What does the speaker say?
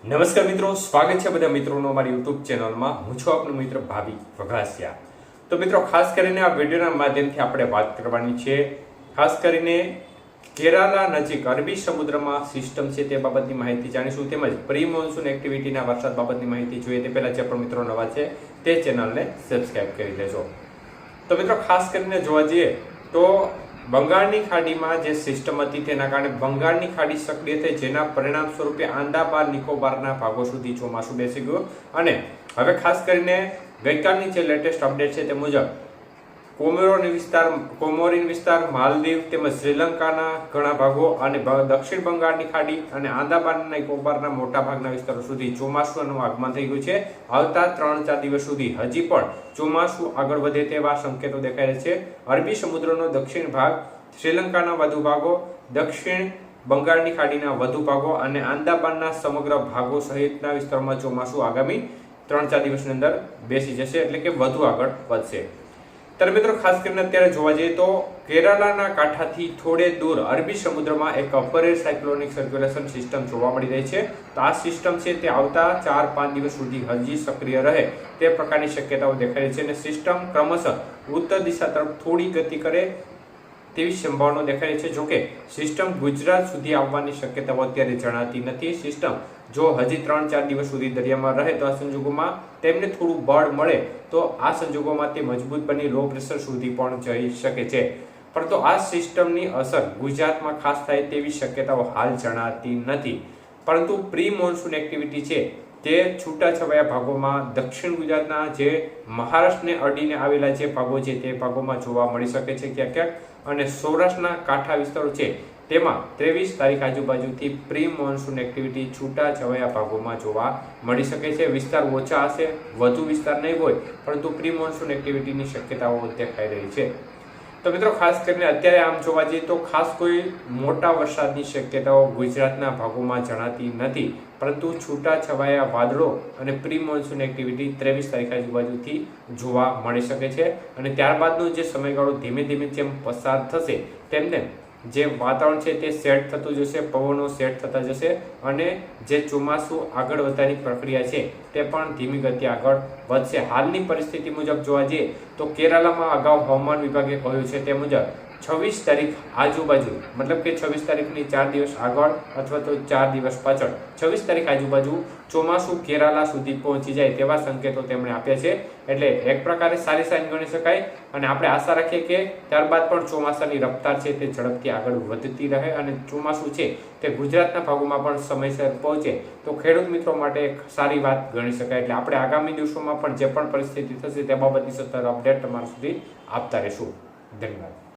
નમસ્કાર મિત્રો, સ્વાગત છે બધા મિત્રોનો અમારી યુટ્યુબ ચેનલમાં. હું છું આપનો મિત્ર ભાવિક વઘાસિયા. તો મિત્રો, ખાસ કરીને આ વિડીયોના માધ્યમથી આપણે વાત કરવાની છે ખાસ કરીને કેરાલા નજીક અરબી સમુદ્રમાં સિસ્ટમ છે તે બાબતની માહિતી જાણીશું, તેમજ પ્રી મોન્સૂન એક્ટિવિટીના વરસાદ બાબતની માહિતી જોઈએ તે પહેલા જે પણ મિત્રો નવા છે તે ચેનલને સબસ્ક્રાઇબ કરી લેજો. તો મિત્રો, ખાસ કરીને જોવા જઈએ તો બંગાળની ખાડીમાં જે સિસ્ટમ હતી તેના કારણે બંગાળની ખાડી સક્રિય થઈ, જેના પરિણામ સ્વરૂપે આંદામાન નિકોબારના ભાગો સુધી ચોમાસું બેસી ગયું. અને હવે ખાસ કરીને ગઈકાલની જે લેટેસ્ટ અપડેટ છે તે મુજબ કોમોરીન વિસ્તાર, માલદીવ તેમજ શ્રીલંકાના ઘણા ભાગો અને દક્ષિણ બંગાળની ખાડી અને આંદામાન નિકોબારના મોટા ભાગના વિસ્તારો સુધી ચોમાસુનું આગમન થઈ ગયું છે. આવતા 3-4 દિવસ સુધી હજી પણ ચોમાસું આગળ વધે તેવા સંકેતો દેખાઈ રહ્યા છે. અરબી સમુદ્રનો દક્ષિણ ભાગ, શ્રીલંકાના વધુ ભાગો, દક્ષિણ બંગાળની ખાડીના વધુ ભાગો અને આંદામાનના સમગ્ર ભાગો સહિતના વિસ્તારોમાં ચોમાસું આગામી 3-4 દિવસની અંદર બેસી જશે, એટલે કે વધુ આગળ વધશે. ત્યારે મિત્રો, ખાસ કરીને અત્યારે જોવા જઈએ તો કેરાલાના કાંઠાથી થોડે દૂર અરબી સમુદ્રમાં એક upper air cyclonic circulation system જોવા મળી રહી છે. તો આ સિસ્ટમ છે તે આવતા 4-5 દિવસ સુધી હજી સક્રિય રહે તે પ્રકારની શક્યતાઓ દેખાઈ રહી છે અને સિસ્ટમ ક્રમશઃ ઉત્તર દિશા તરફ થોડી ગતિ કરે તેવી સંભાવના દેખાઈ રહી છે. જોકે સિસ્ટમ ગુજરાત સુધી આવવાની શક્યતાઓ અત્યારે જણાતી નથી. સિસ્ટમ જો હજી 3-4 દિવસ સુધી દરિયામાં રહે તો આ સંજોગોમાં તેમને થોડું બળ મળે તો આ સંજોગોમાં તે મજબૂત બની લો પ્રેશર સુધી પણ જઈ શકે છે. પરંતુ આ સિસ્ટમની અસર ગુજરાતમાં ખાસ થાય તેવી શક્યતાઓ હાલ જણાતી નથી. પરંતુ પ્રી મોન્સૂન એક્ટિવિટી છે તે છૂટાછવાયા ભાગોમાં દક્ષિણ ગુજરાતના જે મહારાષ્ટ્રને અડીને આવેલા જે ભાગો છે તે ભાગોમાં જોવા મળી શકે છે ક્યાંક ક્યાંક, અને સૌરાષ્ટ્રના કાંઠા વિસ્તારો છે તેમાં 23 તારીખ આજુબાજુથી પ્રી મોન્સૂન એક્ટિવિટી છૂટાછવાયા ભાગોમાં જોવા મળી શકે છે. વિસ્તાર ઓછા હશે, વધુ વિસ્તાર નહીં હોય, પરંતુ પ્રી મોન્સૂન એક્ટિવિટીની શક્યતાઓ દેખાઈ રહી છે. તો મિત્રો, ખાસ કરીને અત્યારે આમ જોવા જઈએ તો ખાસ કોઈ મોટા વરસાદની શક્યતાઓ ગુજરાતના ભાગોમાં જણાતી નથી, પરંતુ છૂટાછવાયા વાદળો અને પ્રી મોન્સૂન એક્ટિવિટી 23 તારીખ આજુબાજુથી જોવા મળી શકે છે. અને ત્યારબાદનો જે સમયગાળો ધીમે ધીમે જેમ પસાર થશે તેમને જે વાતાવરણ છે તે સેટ થતું જશે, પવનો સેટ થતા જશે અને જે ચોમાસું આગળ વધવાની પ્રક્રિયા છે તે પણ ધીમી ગતિ આગળ વધશે. હાલની પરિસ્થિતિ મુજબ જોવા જઈએ તો કેરાલામાં અગાઉ હવામાન વિભાગે કહ્યું છે તે મુજબ 26 તારીખ આજુબાજુ, મતલબ કે 26 તારીખની 4 દિવસ આગળ અથવા તો 4 દિવસ પાછળ 26 તારીખ આજુબાજુ ચોમાસું કેરાલા સુધી પહોંચી જાય તેવા સંકેતો તેમણે આપ્યા છે. એટલે એક પ્રકારે સારી સાઇન ગણી શકાય અને આપણે આશા રાખીએ કે ત્યારબાદ પણ ચોમાસાની રફતાર છે તે ઝડપથી આગળ વધતી રહે અને ચોમાસું છે તે ગુજરાતના ભાગોમાં પણ સમયસર પહોંચે તો ખેડૂત મિત્રો માટે એક સારી વાત ગણી શકાય. એટલે આપણે આગામી દિવસોમાં પણ જે પણ પરિસ્થિતિ થશે તે બાબતની સતત અપડેટ તમારા સુધી આપતા રહીશું. ધન્યવાદ.